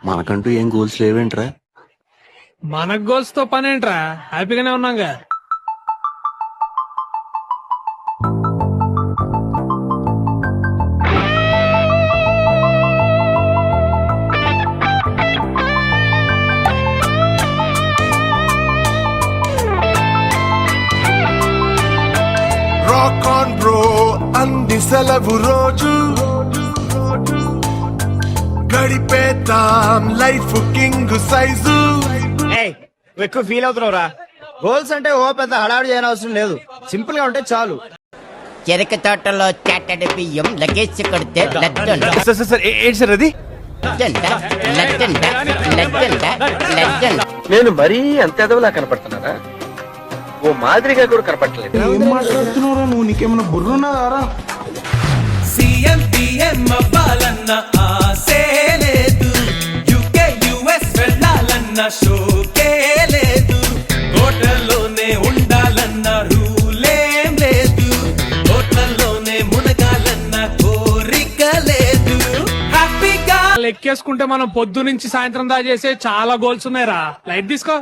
మనకంటూ ఏం గోల్స్ లేవేంట్రా? మనకు గోల్స్ తో పనేంట్రా, హ్యాపీగానే ఉన్నాగా. రాక్ ఆన్ బ్రో అంది సెలవు రోజు గడిపేతాం లైఫ్ కింగ్ సైజు. ఎక్కువ ఫీల్ అవుతున్నావురా. గోల్స్ అంటే ఓ పెద్ద హడావిడి చేయని అవసరం లేదు, సింపుల్ గా ఉంటే చాలు. చెరుకు తోటలో చాటడి బియ్యం లగేజ్ కొడితే నేను మరీ అంత ఎదవలా కనపడుతున్నారా? ఓ మాదిరిగా కూడా కనపడలేదు. ఏం మాట్లాడుతున్నారా నువ్వు? నీకేమన్నా బుర్రున్నదారా? సీఎం పిఎం అవ్వాలన్న ఆశే లేదు, యూకే యుఎస్ వెళ్ళాలన్న షోకే లేదు, హోటల్లోనే ఉండాలన్న రూలేం లేదు, హోటల్లోనే మునగాలన్న కోరిక లేదు. హ్యాపీగా లెక్కేసుకుంటే మనం పొద్దు నుంచి సాయంత్రం దాకా చేసే చాలా గోల్స్ ఉన్నాయిరా. లైట్ తీసుకో.